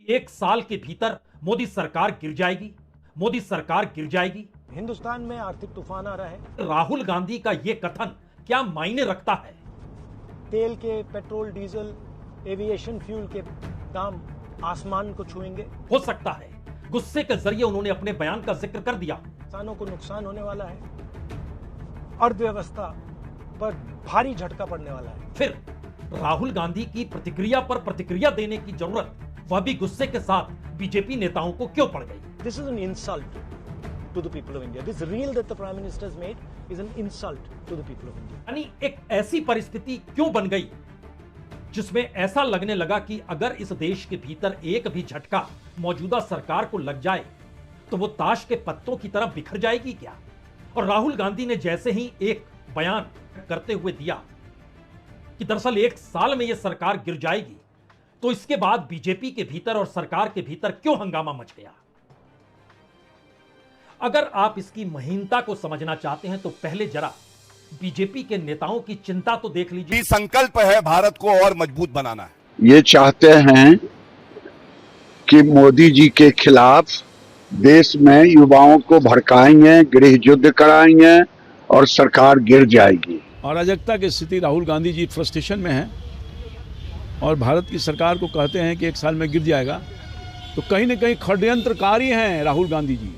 एक साल के भीतर मोदी सरकार गिर जाएगी, मोदी सरकार गिर जाएगी। हिंदुस्तान में आर्थिक तूफान आ रहा है। राहुल गांधी का यह कथन क्या मायने रखता है? तेल के, पेट्रोल, डीजल, एविएशन फ्यूल के दाम आसमान को छुएंगे। हो सकता है गुस्से के जरिए उन्होंने अपने बयान का जिक्र कर दिया। किसानों को नुकसान होने वाला है, अर्थव्यवस्था पर भारी झटका पड़ने वाला है। फिर राहुल गांधी की प्रतिक्रिया पर प्रतिक्रिया देने की जरूरत वह भी गुस्से के साथ बीजेपी नेताओं को क्यों पड़ गई? This is an insult to the people of India. This reel that the Prime Minister has made is an insult to the people of India. यानी एक ऐसी परिस्थिति क्यों बन गई जिसमें ऐसा लगने लगा कि अगर इस देश के भीतर एक भी झटका मौजूदा सरकार को लग जाए तो वो ताश के पत्तों की तरह बिखर जाएगी क्या? और राहुल गांधी ने जैसे ही एक बयान करते हुए दिया कि दरअसल एक साल में यह सरकार गिर जाएगी, तो इसके बाद बीजेपी के भीतर और सरकार के भीतर क्यों हंगामा मच गया? अगर आप इसकी महीनता को समझना चाहते हैं तो पहले जरा बीजेपी के नेताओं की चिंता तो देख लीजिए। संकल्प है भारत को और मजबूत बनाना है। ये चाहते हैं कि मोदी जी के खिलाफ देश में युवाओं को भड़काएंगे, गृह युद्ध कराएंगे और सरकार गिर जाएगी। अराजकता की स्थिति, राहुल गांधी जी फ्रस्ट्रेशन में हैं और भारत की सरकार को कहते हैं कि एक साल में गिर जाएगा, तो कहीं न कहीं षड्यंत्रकारी हैं राहुल गांधी जी।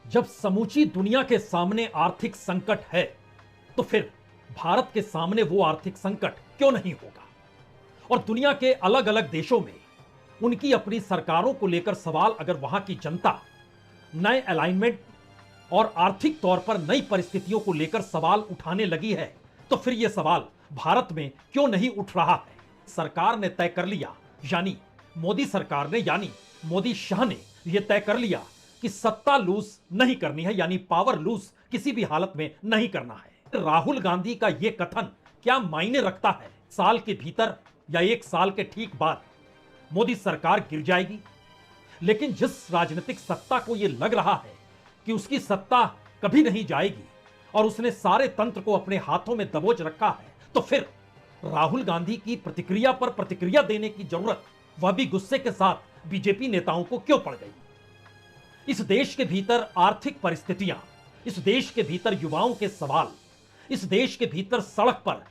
जब समूची दुनिया के सामने आर्थिक संकट है तो फिर भारत के सामने वो आर्थिक संकट क्यों नहीं होगा? और दुनिया के अलग अलग देशों में उनकी अपनी सरकारों को लेकर सवाल अगर वहां की जनता नए अलाइनमेंट और आर्थिक तौर पर नई परिस्थितियों को लेकर सवाल उठाने लगी है, तो फिर यह सवाल भारत में क्यों नहीं उठ रहा है? सरकार ने तय कर लिया, यानी मोदी सरकार ने, यानी मोदी शाह ने यह तय कर लिया कि सत्ता लूज नहीं करनी है, यानी पावर लूज किसी भी हालत में नहीं करना है। राहुल गांधी का यह कथन क्या मायने रखता है? साल के भीतर या एक साल के ठीक बाद मोदी सरकार गिर जाएगी। लेकिन जिस राजनीतिक सत्ता को यह लग रहा है कि उसकी सत्ता कभी नहीं जाएगी और उसने सारे तंत्र को अपने हाथों में दबोच रखा है, तो फिर राहुल गांधी की प्रतिक्रिया पर प्रतिक्रिया देने की जरूरत वह भी गुस्से के साथ बीजेपी नेताओं को क्यों पड़ गई? इस देश के भीतर आर्थिक परिस्थितियां, इस देश के भीतर युवाओं के सवाल, इस देश के भीतर सड़क पर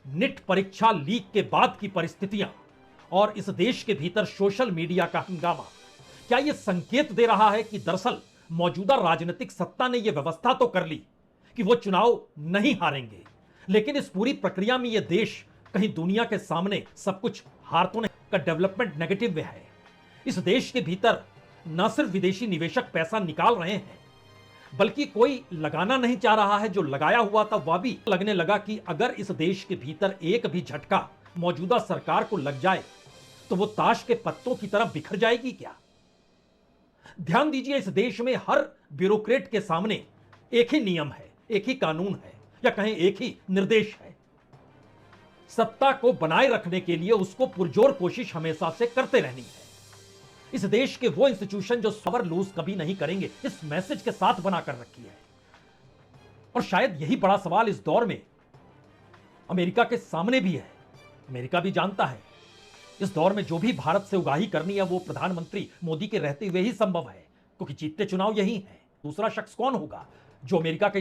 नीट परीक्षा लीक के बाद की परिस्थितियां और इस देश के भीतर सोशल मीडिया का हंगामा, क्या यह संकेत दे रहा है कि दरअसल मौजूदा राजनीतिक सत्ता ने यह व्यवस्था तो कर ली कि वो चुनाव नहीं हारेंगे, लेकिन इस पूरी प्रक्रिया में यह देश कहीं दुनिया के सामने सब कुछ हार तो नहीं का डेवलपमेंट नेगेटिव में है। इस देश के भीतर न सिर्फ विदेशी निवेशक पैसा निकाल रहे हैं, बल्कि कोई लगाना नहीं चाह रहा है। जो लगाया हुआ था वह भी लगने लगा कि अगर इस देश के भीतर एक भी झटका मौजूदा सरकार को लग जाए तो वो ताश के पत्तों की तरह बिखर जाएगी क्या? ध्यान दीजिए, इस देश में हर ब्यूरोक्रेट के सामने एक ही नियम है, एक ही कानून है, या कहें एक ही निर्देश है। सत्ता को बनाए रखने के लिए उसको पुरजोर कोशिश हमेशा से करते रहनी है। इस देश के वो इंस्टीट्यूशन जो सबर लूज कभी नहीं करेंगे, इस मैसेज के साथ बनाकर रखी है। और शायद यही बड़ा सवाल इस दौर में अमेरिका के सामने भी है। अमेरिका भी जानता है इस दौर में जो भी भारत से उगाही करनी है वो प्रधानमंत्री मोदी के रहते हुए ही संभव है, क्योंकि जीतते चुनाव यही है। दूसरा शख्स कौन होगा जो अमेरिका के